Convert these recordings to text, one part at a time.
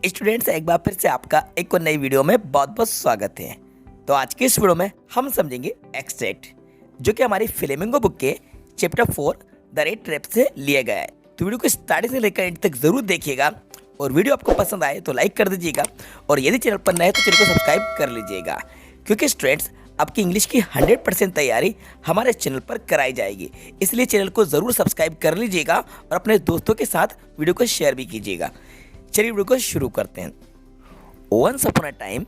Students, एक बार फिर से आपका एक और नई वीडियो में बहुत बहुत स्वागत है। तो आज के इस वीडियो में हम समझेंगे एक्सट्रैक्ट, जो कि हमारी फ्लेमिंगो बुक के चैप्टर 4 द रेड ट्रैप से लिया गया है। तो वीडियो को स्टार्टिंग से लेकर एंड तक जरूर देखिएगा और वीडियो आपको पसंद आए तो लाइक कर दीजिएगा और यदि चैनल पर नए हैं तो चैनल को सब्सक्राइब कर लीजिएगा, क्योंकि स्टूडेंट्स आपकी इंग्लिश की 100% तैयारी हमारे चैनल पर कराई जाएगी। इसलिए चैनल को ज़रूर सब्सक्राइब कर लीजिएगा और अपने दोस्तों के साथ वीडियो को शेयर भी कीजिएगा। चलिए वीडियो को शुरू करते हैं। Once upon a time,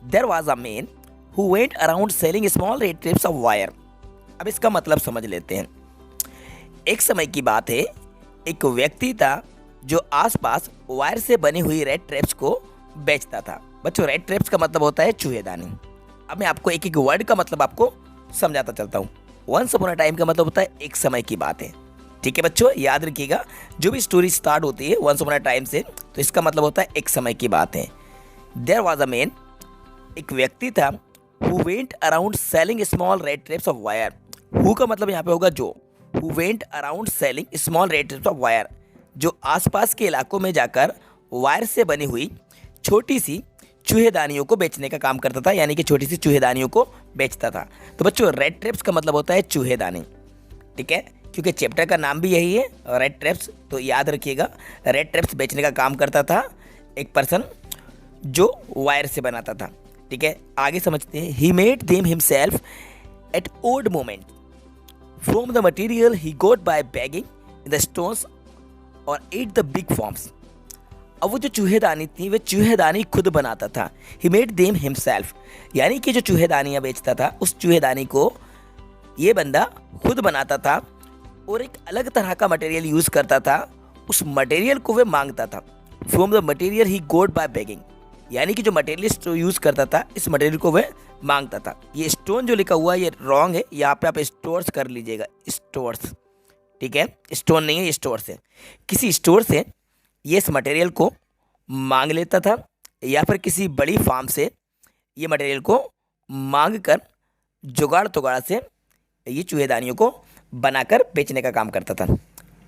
there was a man who went around selling small red strips of wire. अब इसका मतलब समझ लेते हैं। एक समय की बात है, एक व्यक्ति था जो आसपास वायर से बनी हुई रेड ट्रैप्स को बेचता था। बच्चों, रेड ट्रैप्स का मतलब होता है चूहेदानी। अब मैं आपको एक एक वर्ड का मतलब आपको समझाता चलता हूँ। वंस अपॉन अ टाइम का मतलब होता है एक समय की बात है। ठीक है बच्चों, याद रखिएगा, जो भी स्टोरी स्टार्ट होती है वंस अपॉन अ टाइम से, तो इसका मतलब होता है एक समय की बात है। देयर वाज अ मैन, एक व्यक्ति था, who went around selling small red traps of wire. Who का मतलब यहाँ पे होगा जो। Who went around selling small red traps of wire, जो आसपास के इलाकों में जाकर वायर से बनी हुई छोटी सी चूहेदानियों को बेचने का काम करता था, यानी कि छोटी सी चूहेदानियों को बेचता था। तो बच्चों, रेड ट्रैप्स का मतलब होता है चूहेदानी। ठीक है, क्योंकि चैप्टर का नाम भी यही है, रेड ट्रैप्स। तो याद रखिएगा, रेड ट्रैप्स बेचने का काम करता था एक पर्सन जो वायर से बनाता था। ठीक है, आगे समझते हैं। He made them himself at odd moment from the material he got by begging in the stones और एट द बिग फॉर्म्स। अब वो जो चूहेदानी थी, वह चूहेदानी खुद बनाता था। ही मेड देम हिमसेल्फ, यानी कि जो चूहेदानियाँ बेचता था, उस चूहेदानी को ये बंदा खुद बनाता था और एक अलग तरह का मटेरियल यूज़ करता था। उस मटेरियल को वह मांगता था। From the material he got by begging, यानी कि जो मटेरियल यूज़ करता था, इस मटेरियल को वह मांगता था। ये स्टोन जो लिखा हुआ है ये रॉन्ग है, यहाँ पे आप स्टोर्स कर लीजिएगा, स्टोर्स। ठीक है, स्टोन नहीं है, ये स्टोर्स है। किसी स्टोर से ये इस मटेरियल को मांग लेता था या फिर किसी बड़ी फार्म से ये मटेरियल को मांग कर जुगाड़ तुगाड़ से ये चूहेदानियों को बनाकर बेचने का काम करता था।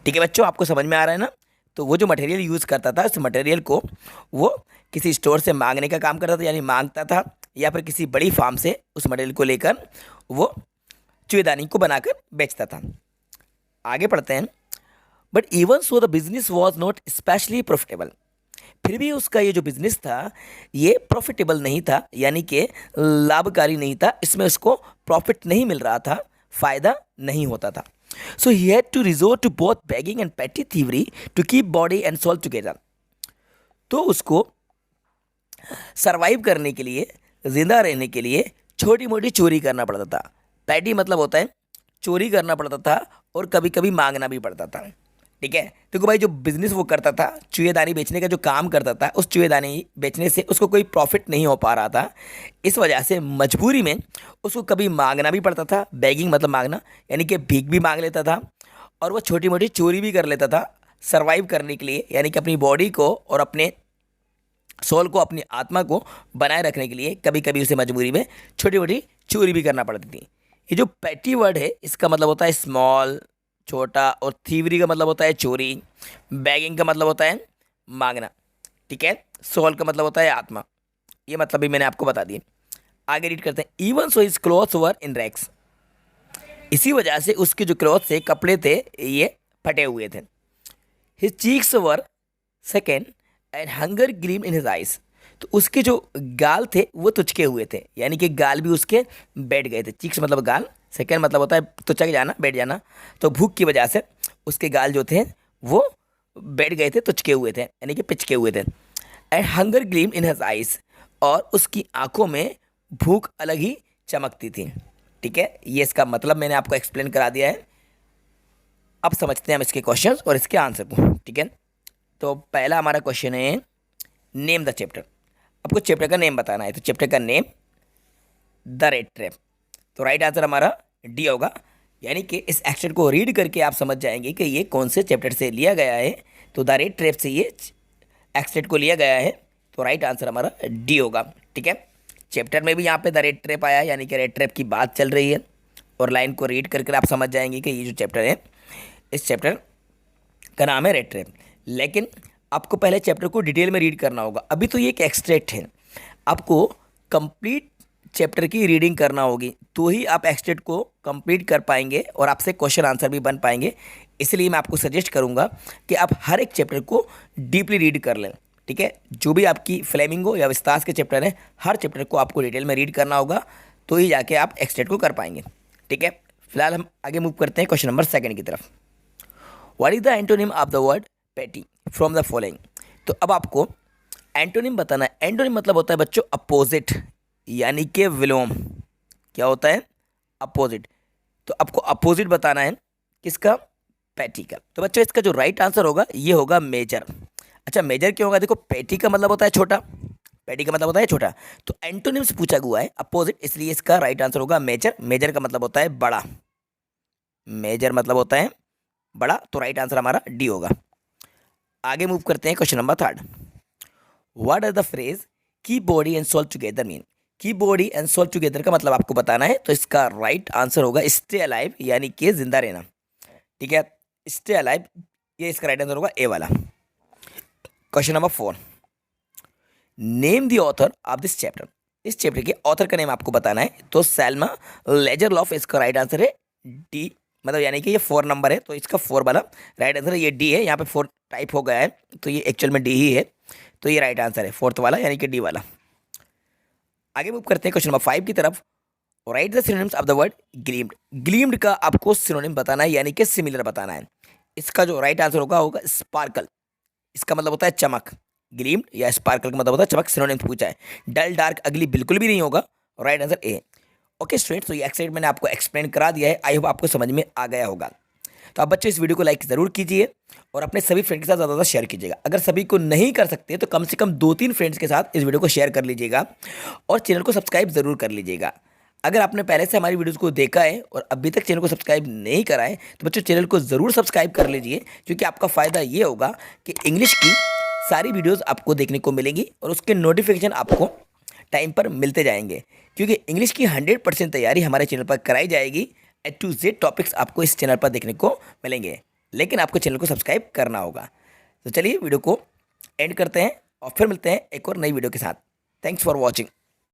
ठीक है बच्चों, आपको समझ में आ रहा है ना। तो वो जो मटेरियल यूज़ करता था, उस मटेरियल को वो किसी स्टोर से मांगने का काम करता था, यानी मांगता था, या फिर किसी बड़ी फार्म से उस मटेरियल को लेकर वो चूहेदानी को बनाकर बेचता था। आगे पढ़ते हैं। But even so the business was not specially profitable. फिर भी उसका ये जो बिजनेस था ये प्रॉफिटेबल नहीं था, यानी कि लाभकारी नहीं था। इसमें उसको प्रॉफिट नहीं मिल रहा था, फ़ायदा नहीं होता था। So he had to resort to both begging and petty thievery to keep body and soul together. तो उसको सरवाइव करने के लिए, जिंदा रहने के लिए छोटी मोटी चोरी करना पड़ता था। पैटी मतलब होता है चोरी करना पड़ता था और कभी कभी मांगना भी पड़ता था। ठीक है, देखो भाई, जो बिजनेस वो करता था, चूहेदानी बेचने का जो काम करता था, उस चूहेदानी बेचने से उसको कोई प्रॉफिट नहीं हो पा रहा था। इस वजह से मजबूरी में उसको कभी मांगना भी पड़ता था। बैगिंग मतलब मांगना, यानी कि भीख भी मांग लेता था और वो छोटी मोटी चोरी भी कर लेता था सरवाइव करने के लिए, यानी कि अपनी बॉडी को और अपने सोल को, अपनी आत्मा को बनाए रखने के लिए कभी कभी उसे मजबूरी में छोटी मोटी चोरी भी करना पड़ती थी। ये जो पैटी वर्ड है, इसका मतलब होता है स्मॉल, छोटा, और थीवरी का मतलब होता है चोरी। बैगिंग का मतलब होता है मांगना। ठीक है, सोल का मतलब होता है आत्मा। ये मतलब भी मैंने आपको बता दिए। आगे रीड करते हैं। इवन सो हिज क्लॉथ्स वर इन रैक्स। इसी वजह से उसके जो क्लॉथ थे, कपड़े थे, ये फटे हुए थे। His cheeks were second and hunger gleam in his eyes. तो उसके जो गाल थे वो तुचके हुए थे, यानी कि गाल भी उसके बैठ गए थे। चीक्स मतलब गाल, सेकेंड मतलब होता है तुचक जाना, बैठ जाना। तो भूख की वजह से उसके गाल जो थे वो बैठ गए थे, तुचके हुए थे, यानी कि पिचके हुए थे। And hunger gleam in his eyes, और उसकी आंखों में भूख अलग ही चमकती थी। ठीक है, ये इसका मतलब मैंने आपको एक्सप्लेन करा दिया है। अब समझते हैं हम इसके क्वेश्चंस और इसके आंसर को। ठीक है, तो पहला हमारा क्वेश्चन है, नेम द चैप्टर। आपको चैप्टर का नेम बताना है। तो चैप्टर का नेम द रेड ट्रैप। तो राइट आंसर हमारा डी होगा, यानी कि इस एक्सट्रैक्ट को रीड करके आप समझ जाएंगे कि ये कौन से चैप्टर से लिया गया है। तो द रेड ट्रैप से ये एक्सट्रैक्ट को लिया गया है, तो राइट आंसर हमारा डी होगा। ठीक है, चैप्टर में भी यहाँ पे द रेड ट्रैप आया, यानी कि रेड ट्रैप की बात चल रही है, और लाइन को रीड करके आप समझ जाएंगे कि ये जो चैप्टर है, इस चैप्टर का नाम है रेड ट्रैप। लेकिन आपको पहले चैप्टर को डिटेल में रीड करना होगा। अभी तो ये एक एक्सट्रैक्ट है, आपको कंप्लीट चैप्टर की रीडिंग करना होगी, तो ही आप एक्सट्रैक्ट को कंप्लीट कर पाएंगे और आपसे क्वेश्चन आंसर भी बन पाएंगे। इसलिए मैं आपको सजेस्ट करूंगा कि आप हर एक चैप्टर को डीपली रीड कर लें। ठीक है, जो भी आपकी फ्लेमिंगो या विस्तास के चैप्टर हैं, हर चैप्टर को आपको डिटेल में रीड करना होगा, तो ही जाके आप एक्सट्रैक्ट को कर पाएंगे। ठीक है, फिलहाल हम आगे मूव करते हैं क्वेश्चन नंबर 2 की तरफ। What is the antonym of the word पेटी फ्रॉम द फॉलोइंग। तो अब आपको एंटोनिम बताना है। एंटोनिम मतलब होता है बच्चों अपोजिट, यानी कि विलोम। क्या होता है? अपोजिट। तो आपको अपोजिट बताना है किसका? पैटी का। तो बच्चों इसका जो राइट आंसर होगा ये होगा मेजर। अच्छा, मेजर क्यों होगा? देखो, पैटी का मतलब होता है छोटा, पैटी का मतलब होता है छोटा, तो एंटोनिम से पूछा हुआ है अपोजिट, इसलिए इसका राइट आंसर होगा मेजर। मेजर का मतलब होता है बड़ा, मेजर मतलब होता है बड़ा, तो राइट आंसर हमारा डी होगा। आगे मूव करते हैं question number 3। What are the phrase keep body and soul together mean. Keep body and soul together का मतलब आपको बताना है, तो इसका राइट आंसर होगा स्टे अलाइव, यानी कि जिंदा रहना। ठीक है, स्टे अलाइव, ये इसका राइट आंसर होगा ए वाला। Question number 4, name the author of this chapter. इस चैप्टर के ऑथर का नेम आपको बताना है, तो सैल्मा लेजरलॉफ इसका राइट आंसर है डी, मतलब यानी कि ये 4 नंबर है, तो इसका 4 वाला राइट आंसर है, ये डी है। यहाँ पे 4 टाइप हो गया है, तो ये एक्चुअल में डी ही है, तो ये राइट आंसर है 4th वाला, यानी कि डी वाला। आगे मूव करते हैं क्वेश्चन नंबर 5 की तरफ। Right the synonyms of the word gleamed. Gleamed का आपको सिनोनिम बताना है, यानी कि सिमिलर बताना है। इसका जो राइट आंसर होगा स्पार्कल। इसका मतलब होता है चमक। ग्लीम्ड या स्पार्कल का मतलब होता है चमक, सिनोनिम पूछा है। डल, डार्क, अगली बिल्कुल भी नहीं होगा, right answer A. Okay students, तो ये एक्सरसाइज मैंने आपको एक्सप्लेन करा दिया है, आई होप आपको समझ में आ गया होगा। तो आप बच्चों इस वीडियो को लाइक ज़रूर कीजिए और अपने सभी फ्रेंड के साथ ज़्यादा शेयर कीजिएगा। अगर सभी को नहीं कर सकते तो कम से कम 2-3 फ्रेंड्स के साथ इस वीडियो को शेयर कर लीजिएगा और चैनल को सब्सक्राइब ज़रूर कर लीजिएगा। अगर आपने पहले से हमारी वीडियोज़ को देखा है और अभी तक चैनल को सब्सक्राइब नहीं करा है, तो बच्चों चैनल को ज़रूर सब्सक्राइब कर लीजिए, क्योंकि आपका फ़ायदा ये होगा कि इंग्लिश की सारी वीडियोज़ आपको देखने को मिलेंगी और उसके नोटिफिकेशन आपको टाइम पर मिलते जाएंगे, क्योंकि इंग्लिश की 100% तैयारी हमारे चैनल पर कराई जाएगी। A to Z टॉपिक्स आपको इस चैनल पर देखने को मिलेंगे, लेकिन आपको चैनल को सब्सक्राइब करना होगा। तो चलिए वीडियो को एंड करते हैं और फिर मिलते हैं एक और नई वीडियो के साथ। Thanks for watching.